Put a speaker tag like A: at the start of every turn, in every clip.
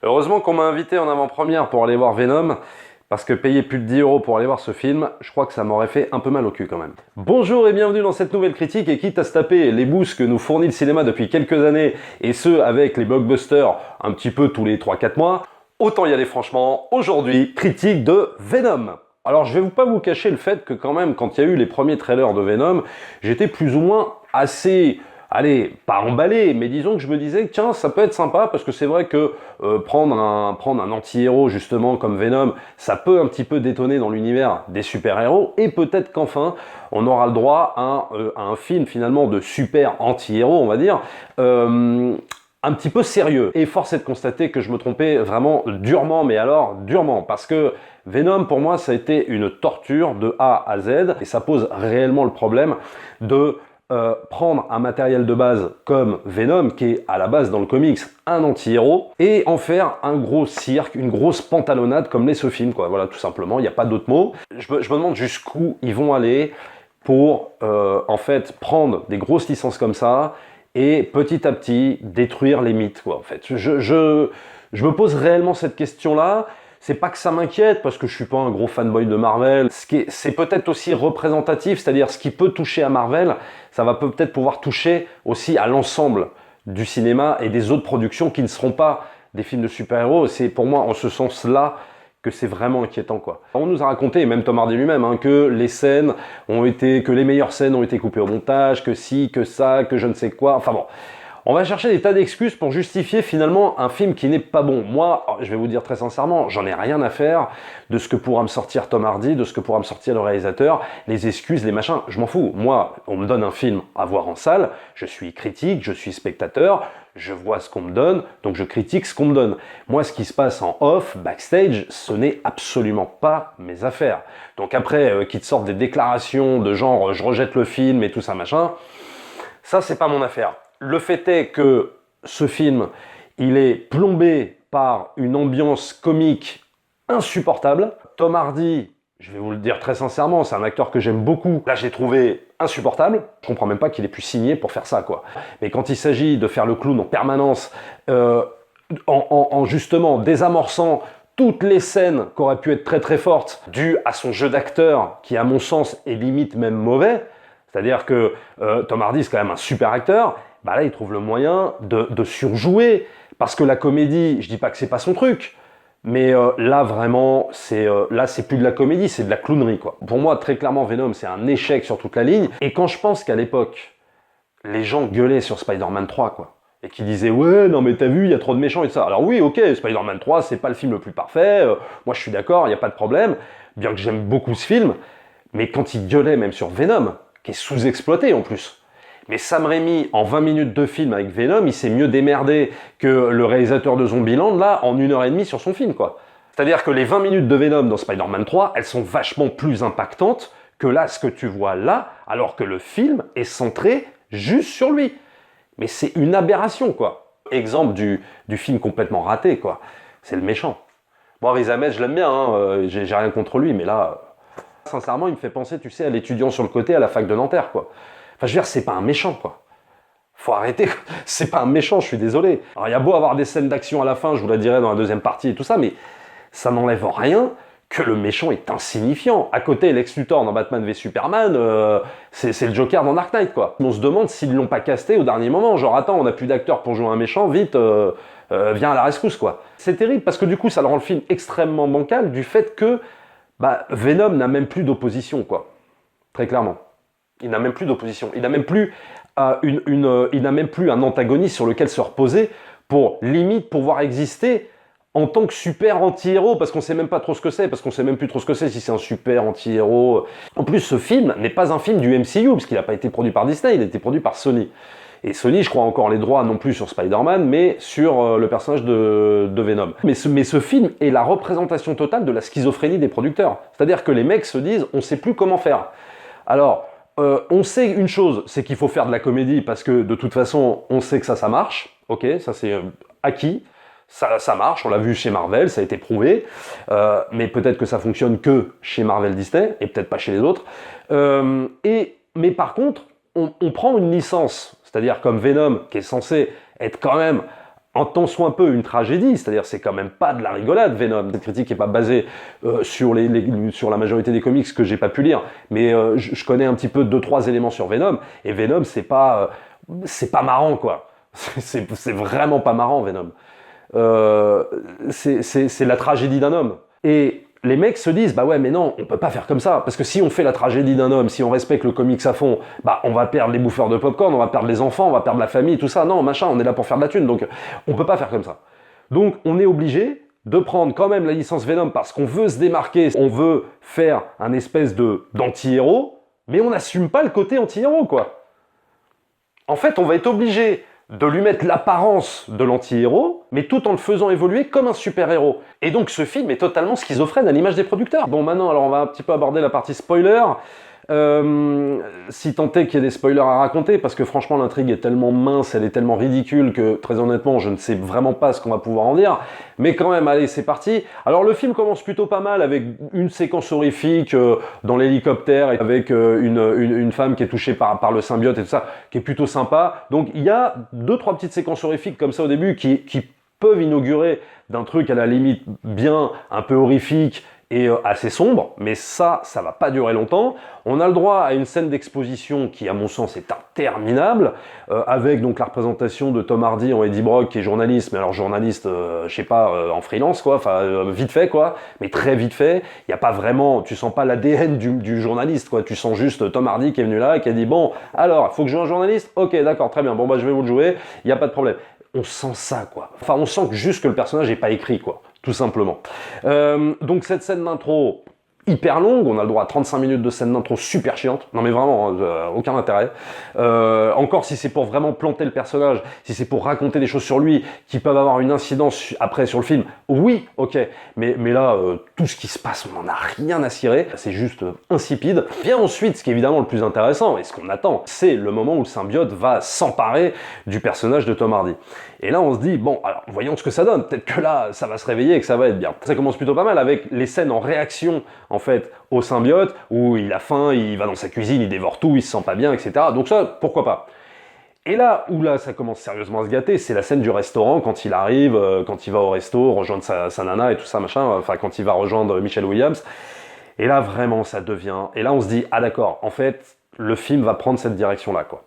A: Heureusement qu'on m'a invité en avant-première pour aller voir Venom, parce que payer plus de 10 € pour aller voir ce film, je crois que ça m'aurait fait un peu mal au cul quand même. Bonjour et bienvenue dans cette nouvelle critique, et quitte à se taper les boosts que nous fournit le cinéma depuis quelques années, et ce avec les blockbusters un petit peu tous les 3-4 mois, autant y aller franchement. Aujourd'hui, critique de Venom. Alors je vais pas vous cacher le fait que quand même, quand il y a eu les premiers trailers de Venom, j'étais plus ou moins assez... Allez, pas emballé, mais disons que je me disais que tiens, ça peut être sympa, parce que c'est vrai que prendre un anti-héros justement comme Venom, ça peut un petit peu détonner dans l'univers des super-héros, et peut-être qu'enfin, on aura le droit à un film finalement de super anti-héros, on va dire, un petit peu sérieux. Et force est de constater que je me trompais vraiment durement, mais alors durement, parce que Venom, pour moi, ça a été une torture de A à Z, et ça pose réellement le problème de prendre un matériel de base comme Venom, qui est à la base dans le comics un anti-héros, et en faire un gros cirque, une grosse pantalonnade comme l'est ce film, quoi. Voilà, tout simplement, il n'y a pas d'autre mot. Je me demande jusqu'où ils vont aller pour, en fait, prendre des grosses licences comme ça, et petit à petit détruire les mythes, quoi, en fait. Je me pose réellement cette question-là. C'est pas que ça m'inquiète, parce que je suis pas un gros fanboy de Marvel. C'est peut-être aussi représentatif, c'est-à-dire ce qui peut toucher à Marvel, ça va peut-être pouvoir toucher aussi à l'ensemble du cinéma et des autres productions qui ne seront pas des films de super-héros. C'est pour moi en ce sens-là que c'est vraiment inquiétant, quoi. On nous a raconté, et même Tom Hardy lui-même, hein, que les meilleures scènes ont été coupées au montage, que si, que ça, que je ne sais quoi. Enfin bon. On va chercher des tas d'excuses pour justifier finalement un film qui n'est pas bon. Moi, je vais vous dire très sincèrement, j'en ai rien à faire de ce que pourra me sortir Tom Hardy, de ce que pourra me sortir le réalisateur, les excuses, les machins, je m'en fous. Moi, on me donne un film à voir en salle, je suis critique, je suis spectateur, je vois ce qu'on me donne, donc je critique ce qu'on me donne. Moi, ce qui se passe en off, backstage, ce n'est absolument pas mes affaires. Donc après, qu'ils te sortent des déclarations de genre « je rejette le film » et tout ça machin, ça c'est pas mon affaire. Le fait est que ce film, il est plombé par une ambiance comique insupportable. Tom Hardy, je vais vous le dire très sincèrement, c'est un acteur que j'aime beaucoup. Là, j'ai trouvé insupportable. Je comprends même pas qu'il ait pu signer pour faire ça, quoi. Mais quand il s'agit de faire le clown en permanence, en justement désamorçant toutes les scènes qui auraient pu être très très fortes, dues à son jeu d'acteur, qui à mon sens est limite même mauvais, c'est-à-dire que Tom Hardy, c'est quand même un super acteur, bah là, il trouve le moyen de surjouer, parce que la comédie, je dis pas que c'est pas son truc, mais là, vraiment, là, c'est plus de la comédie, c'est de la clownerie, quoi. Pour moi, très clairement, Venom, c'est un échec sur toute la ligne, et quand je pense qu'à l'époque, les gens gueulaient sur Spider-Man 3, quoi, et qui disaient « Ouais, non mais t'as vu, il y a trop de méchants et tout ça ». Alors oui, ok, Spider-Man 3, c'est pas le film le plus parfait, moi je suis d'accord, il n'y a pas de problème, bien que j'aime beaucoup ce film, mais quand ils gueulaient même sur Venom, qui est sous-exploité en plus. Mais Sam Raimi, en 20 minutes de film avec Venom, il s'est mieux démerdé que le réalisateur de Zombieland, là, en 1h30 sur son film, quoi. C'est-à-dire que les 20 minutes de Venom dans Spider-Man 3, elles sont vachement plus impactantes que là, ce que tu vois là, alors que le film est centré juste sur lui. Mais c'est une aberration, quoi. Exemple du film complètement raté, quoi. C'est le méchant. Bon, Riz Ahmed, je l'aime bien, hein, j'ai rien contre lui, mais là... Sincèrement, il me fait penser, tu sais, à l'étudiant sur le côté à la fac de Nanterre, quoi. Enfin, je veux dire, c'est pas un méchant, quoi. Faut arrêter, c'est pas un méchant, je suis désolé. Alors, il y a beau avoir des scènes d'action à la fin, je vous la dirai dans la deuxième partie et tout ça, mais ça n'enlève rien que le méchant est insignifiant. À côté, Lex Luthor dans Batman v Superman, c'est le Joker dans Dark Knight, quoi. On se demande s'ils l'ont pas casté au dernier moment, genre, attends, on n'a plus d'acteurs pour jouer un méchant, vite, viens à la rescousse, quoi. C'est terrible, parce que du coup, ça rend le film extrêmement bancal, du fait que Venom n'a même plus d'opposition, quoi. Très clairement. Il n'a même plus d'opposition. Il n'a même plus un antagoniste sur lequel se reposer pour limite pouvoir exister en tant que super anti-héros, parce qu'on sait même pas trop ce que c'est, parce qu'on sait même plus trop ce que c'est, si c'est un super anti-héros. En plus, ce film n'est pas un film du MCU, parce qu'il n'a pas été produit par Disney, il a été produit par Sony. Et Sony, je crois encore les droits non plus sur Spider-Man, mais sur le personnage de Venom. Mais ce film est la représentation totale de la schizophrénie des producteurs. C'est-à-dire que les mecs se disent, on sait plus comment faire. Alors, on sait une chose, c'est qu'il faut faire de la comédie, parce que de toute façon, on sait que ça marche. Ok, ça c'est acquis. Ça marche, on l'a vu chez Marvel, ça a été prouvé. Mais peut-être que ça fonctionne que chez Marvel Disney, et peut-être pas chez les autres. Mais par contre, on prend une licence, c'est-à-dire comme Venom, qui est censé être quand même en tant soit peu une tragédie, c'est-à-dire c'est quand même pas de la rigolade Venom. Cette critique n'est pas basée sur la majorité des comics que j'ai pas pu lire, mais je connais un petit peu 2-3 éléments sur Venom, et Venom c'est pas marrant quoi. C'est vraiment pas marrant Venom. C'est la tragédie d'un homme. Et les mecs se disent, bah ouais, mais non, on peut pas faire comme ça, parce que si on fait la tragédie d'un homme, si on respecte le comics à fond, bah on va perdre les bouffeurs de popcorn, on va perdre les enfants, on va perdre la famille, tout ça, non, machin, on est là pour faire de la thune, donc on peut pas faire comme ça. Donc on est obligé de prendre quand même la licence Venom parce qu'on veut se démarquer, on veut faire un espèce d'anti-héros, mais on n'assume pas le côté anti-héros, quoi. En fait, on va être obligé de lui mettre l'apparence de l'anti-héros, mais tout en le faisant évoluer comme un super-héros. Et donc ce film est totalement schizophrène à l'image des producteurs. Bon, maintenant, alors on va un petit peu aborder la partie spoiler. Si tant est qu'il y ait des spoilers à raconter, parce que franchement l'intrigue est tellement mince, elle est tellement ridicule que très honnêtement je ne sais vraiment pas ce qu'on va pouvoir en dire, mais quand même allez c'est parti. Alors le film commence plutôt pas mal avec une séquence horrifique dans l'hélicoptère avec une femme qui est touchée par le symbiote et tout ça, qui est plutôt sympa. Donc il y a 2-3 petites séquences horrifiques comme ça au début qui peuvent inaugurer d'un truc à la limite bien un peu horrifique et assez sombre, mais ça va pas durer longtemps. On a le droit à une scène d'exposition qui, à mon sens, est interminable, avec donc la représentation de Tom Hardy en Eddie Brock, qui est journaliste, mais alors journaliste, je sais pas, en freelance, quoi, enfin, vite fait, quoi, mais très vite fait. Il y a pas vraiment, tu sens pas l'ADN du journaliste, quoi, tu sens juste Tom Hardy qui est venu là, et qui a dit, bon, alors, il faut que je joue un journaliste? Ok, d'accord, très bien, bon, bah, je vais vous le jouer, il n'y a pas de problème. On sent ça, quoi. Enfin, on sent juste que le personnage n'est pas écrit, quoi. Tout simplement. Donc cette scène d'intro, hyper longue, on a le droit à 35 minutes de scène d'intro super chiante, non mais vraiment, aucun intérêt. Encore si c'est pour vraiment planter le personnage, si c'est pour raconter des choses sur lui qui peuvent avoir une incidence après sur le film, oui, ok, mais là, tout ce qui se passe, on n'en a rien à cirer, c'est juste insipide. Vient ensuite, ce qui est évidemment le plus intéressant, et ce qu'on attend, c'est le moment où le symbiote va s'emparer du personnage de Tom Hardy. Et là, on se dit, bon, alors, voyons ce que ça donne. Peut-être que là, ça va se réveiller et que ça va être bien. Ça commence plutôt pas mal avec les scènes en réaction, en fait, au symbiote, où il a faim, il va dans sa cuisine, il dévore tout, il se sent pas bien, etc. Donc ça, pourquoi pas. Et là, où là, ça commence sérieusement à se gâter, c'est la scène du restaurant, quand il arrive, quand il va au resto, rejoindre sa nana et tout ça, machin, enfin, quand il va rejoindre Michelle Williams. Et là, vraiment, ça devient... Et là, on se dit, ah d'accord, en fait, le film va prendre cette direction-là, quoi.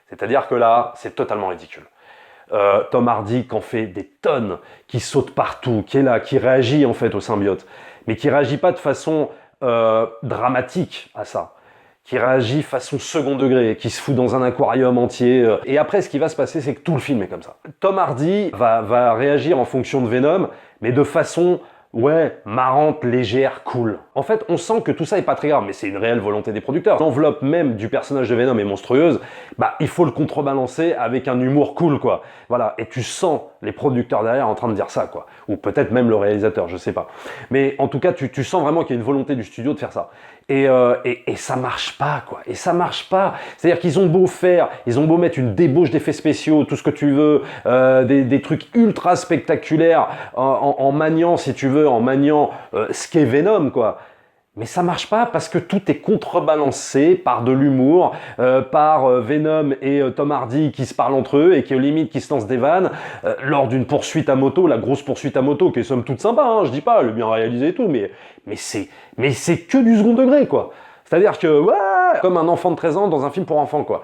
A: C'est-à-dire que là, c'est totalement ridicule. Tom Hardy qui en fait des tonnes, qui saute partout, qui est là, qui réagit en fait au symbiote, mais qui réagit pas de façon dramatique à ça, qui réagit façon second degré, qui se fout dans un aquarium entier. Et après, ce qui va se passer, c'est que tout le film est comme ça. Tom Hardy va réagir en fonction de Venom, mais de façon... ouais, marrante, légère, cool. En fait, on sent que tout ça est pas très grave, mais c'est une réelle volonté des producteurs. L'enveloppe même du personnage de Venom est monstrueuse, bah il faut le contrebalancer avec un humour cool, quoi. Voilà, et tu sens les producteurs derrière en train de dire ça, quoi. Ou peut-être même le réalisateur, je sais pas. Mais en tout cas, tu sens vraiment qu'il y a une volonté du studio de faire ça. Et ça marche pas, quoi. Et ça marche pas. C'est-à-dire qu'ils ont beau faire, ils ont beau mettre une débauche d'effets spéciaux, tout ce que tu veux, des trucs ultra spectaculaires, en maniant, si tu veux, en maniant ce qu'est Venom, quoi. Mais ça marche pas parce que tout est contrebalancé par de l'humour, par Venom et Tom Hardy qui se parlent entre eux et qui, au limite, qui se lancent des vannes lors d'une poursuite à moto, la grosse poursuite à moto qui est somme toute sympa, hein, je dis pas, elle est bien réalisée et tout, mais c'est que du second degré, quoi. C'est-à-dire que, ouais, comme un enfant de 13 ans dans un film pour enfants, quoi.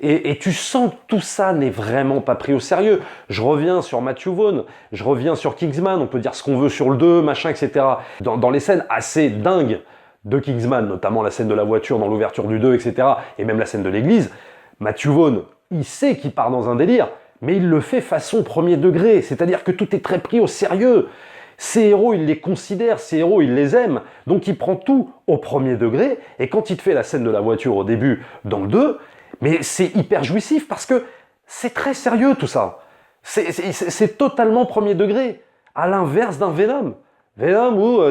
A: Et tu sens que tout ça n'est vraiment pas pris au sérieux. Je reviens sur Matthew Vaughn, je reviens sur Kingsman, on peut dire ce qu'on veut sur le 2, machin, etc. Dans les scènes assez dingues de Kingsman, notamment la scène de la voiture dans l'ouverture du 2, etc., et même la scène de l'église, Matthew Vaughn, il sait qu'il part dans un délire, mais il le fait façon premier degré, c'est-à-dire que tout est très pris au sérieux. Ces héros, il les considère, ces héros, il les aime, donc il prend tout au premier degré, et quand il te fait la scène de la voiture au début, dans le 2, mais c'est hyper jouissif, parce que c'est très sérieux tout ça. C'est totalement premier degré, à l'inverse d'un Venom. Venom où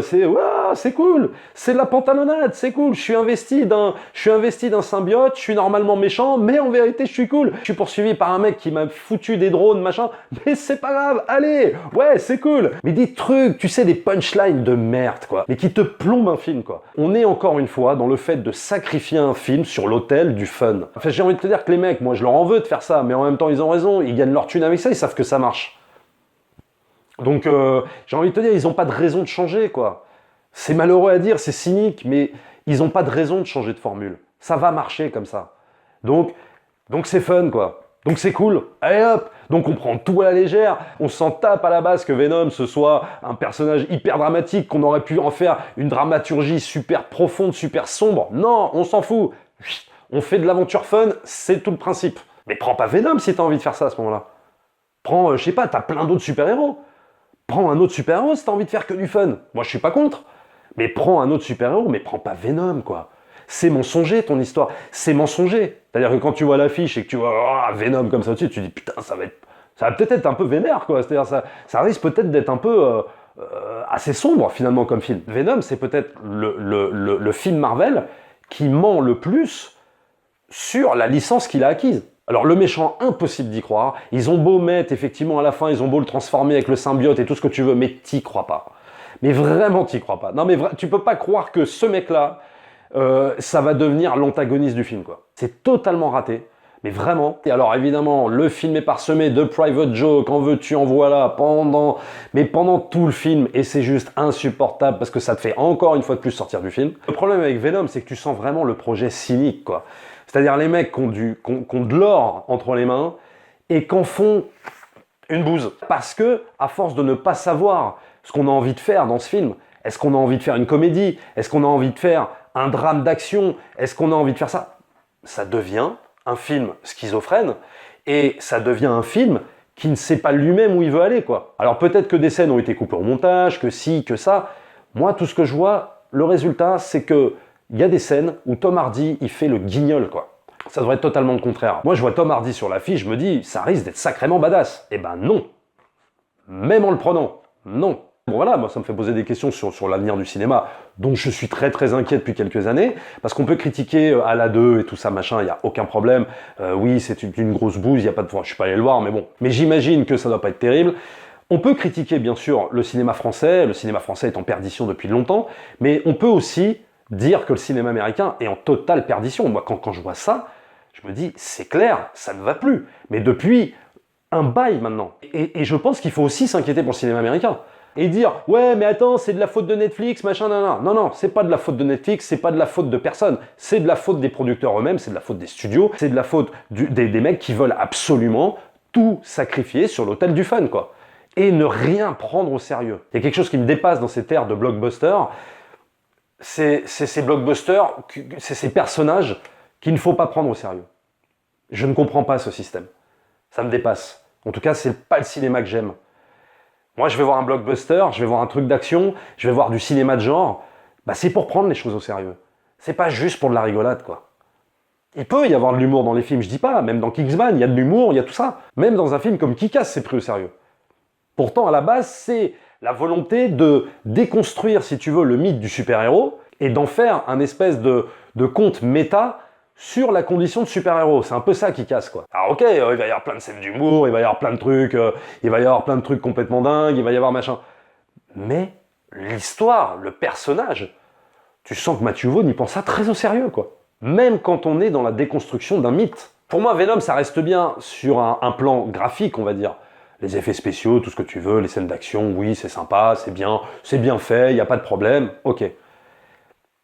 A: c'est cool, c'est de la pantalonnade, c'est cool, je suis investi d'un symbiote, je suis normalement méchant, mais en vérité je suis cool. Je suis poursuivi par un mec qui m'a foutu des drones, machin, mais c'est pas grave, allez, ouais, c'est cool. Mais des trucs, tu sais, des punchlines de merde, quoi, mais qui te plombent un film, quoi. On est encore une fois dans le fait de sacrifier un film sur l'autel du fun. Enfin, j'ai envie de te dire que les mecs, moi je leur en veux de faire ça, mais en même temps ils ont raison, ils gagnent leur thune avec ça, ils savent que ça marche. Donc j'ai envie de te dire, ils n'ont pas de raison de changer, quoi. C'est malheureux à dire, c'est cynique, mais ils n'ont pas de raison de changer de formule. Ça va marcher comme ça. Donc c'est fun, quoi. Donc c'est cool. Allez hop. Donc on prend tout à la légère. On s'en tape à la base que Venom ce soit un personnage hyper dramatique, qu'on aurait pu en faire une dramaturgie super profonde, super sombre. Non, on s'en fout. On fait de l'aventure fun, c'est tout le principe. Mais prends pas Venom si t'as envie de faire ça à ce moment-là. Prends, je sais pas, t'as plein d'autres super-héros. Prends un autre super-héros si t'as envie de faire que du fun. Moi je suis pas contre. Mais prends un autre super-héros, mais prends pas Venom, quoi. C'est mensonger ton histoire, c'est mensonger. C'est-à-dire que quand tu vois l'affiche et que tu vois Venom comme ça au-dessus, tu te dis putain, ça va peut-être être un peu vénère, quoi. C'est-à-dire ça risque peut-être d'être un peu assez sombre finalement comme film. Venom, c'est peut-être le film Marvel qui ment le plus sur la licence qu'il a acquise. Alors le méchant, impossible d'y croire. Ils ont beau mettre effectivement à la fin, ils ont beau le transformer avec le symbiote et tout ce que tu veux, mais t'y crois pas. Mais vraiment t'y crois pas. Non mais tu peux pas croire que ce mec-là, ça va devenir l'antagoniste du film, quoi. C'est totalement raté, mais vraiment. Et alors évidemment, le film est parsemé de private jokes, en veux-tu, en voilà, pendant tout le film, et c'est juste insupportable parce que ça te fait encore une fois de plus sortir du film. Le problème avec Venom, c'est que tu sens vraiment le projet cynique, quoi. C'est-à-dire les mecs qui ont de l'or entre les mains et qu'en font une bouse. Parce que, à force de ne pas savoir ce qu'on a envie de faire dans ce film, est-ce qu'on a envie de faire une comédie? Est-ce qu'on a envie de faire un drame d'action? Est-ce qu'on a envie de faire ça? Ça devient un film schizophrène et ça devient un film qui ne sait pas lui-même où il veut aller, quoi. Alors peut-être que des scènes ont été coupées au montage, que si, que ça. Moi, tout ce que je vois, le résultat, c'est que il y a des scènes où Tom Hardy, il fait le guignol, quoi. Ça devrait être totalement le contraire. Moi, je vois Tom Hardy sur l'affiche, je me dis, ça risque d'être sacrément badass. Eh ben non. Même en le prenant, non. Bon voilà, moi ça me fait poser des questions sur l'avenir du cinéma, dont je suis très très inquiet depuis quelques années, parce qu'on peut critiquer à la 2 et tout ça machin, il n'y a aucun problème. Oui, c'est une grosse bouse, il y a pas de... je suis pas allé le voir, mais bon. Mais j'imagine que ça doit pas être terrible. On peut critiquer bien sûr le cinéma français est en perdition depuis longtemps, mais on peut aussi dire que le cinéma américain est en totale perdition. Moi quand je vois ça, je me dis, c'est clair, ça ne va plus. Mais depuis un bail maintenant. Et je pense qu'il faut aussi s'inquiéter pour le cinéma américain. Et dire, ouais, mais attends, c'est de la faute de Netflix, machin, nan. Non, c'est pas de la faute de Netflix, c'est pas de la faute de personne. C'est de la faute des producteurs eux-mêmes, c'est de la faute des studios, c'est de la faute des mecs qui veulent absolument tout sacrifier sur l'autel du fun, quoi. Et ne rien prendre au sérieux. Il y a quelque chose qui me dépasse dans cette ère de blockbuster, c'est ces blockbusters, c'est ces personnages qu'il ne faut pas prendre au sérieux. Je ne comprends pas ce système. Ça me dépasse. En tout cas, c'est pas le cinéma que j'aime. Moi, je vais voir un blockbuster, je vais voir un truc d'action, je vais voir du cinéma de genre. Bah, c'est pour prendre les choses au sérieux. C'est pas juste pour de la rigolade, quoi. Il peut y avoir de l'humour dans les films, je dis pas. Même dans Kingsman, il y a de l'humour, il y a tout ça. Même dans un film comme Kick-Ass, c'est pris au sérieux. Pourtant, à la base, c'est la volonté de déconstruire, si tu veux, le mythe du super-héros et d'en faire un espèce de conte méta sur la condition de super-héros. C'est un peu ça qui casse, quoi. Alors ok, il va y avoir plein de scènes d'humour, il va y avoir plein de trucs, il va y avoir plein de trucs complètement dingues, il va y avoir machin. Mais l'histoire, le personnage, tu sens que Matthew Vaughn, il pense ça très au sérieux, quoi. Même quand on est dans la déconstruction d'un mythe. Pour moi, Venom, ça reste bien sur un plan graphique, on va dire. Les effets spéciaux, tout ce que tu veux, les scènes d'action, oui, c'est sympa, c'est bien fait, il n'y a pas de problème, ok.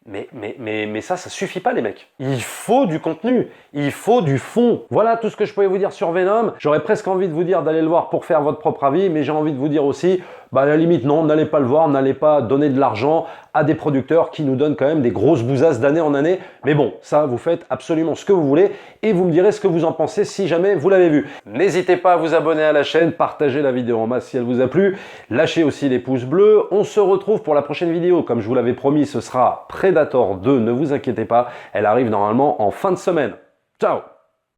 A: Mais ça suffit pas les mecs. Il faut du contenu, il faut du fond. Voilà tout ce que je pouvais vous dire sur Venom. J'aurais presque envie de vous dire d'aller le voir pour faire votre propre avis, mais j'ai envie de vous dire aussi, bah à la limite non, n'allez pas le voir, n'allez pas donner de l'argent à des producteurs qui nous donnent quand même des grosses bousasses d'année en année. Mais bon, ça vous faites absolument ce que vous voulez et vous me direz ce que vous en pensez si jamais vous l'avez vu. N'hésitez pas à vous abonner à la chaîne, partagez la vidéo en masse si elle vous a plu, lâchez aussi les pouces bleus. On se retrouve pour la prochaine vidéo. Comme je vous l'avais promis, ce sera Predator 2, ne vous inquiétez pas, elle arrive normalement en fin de semaine. Ciao!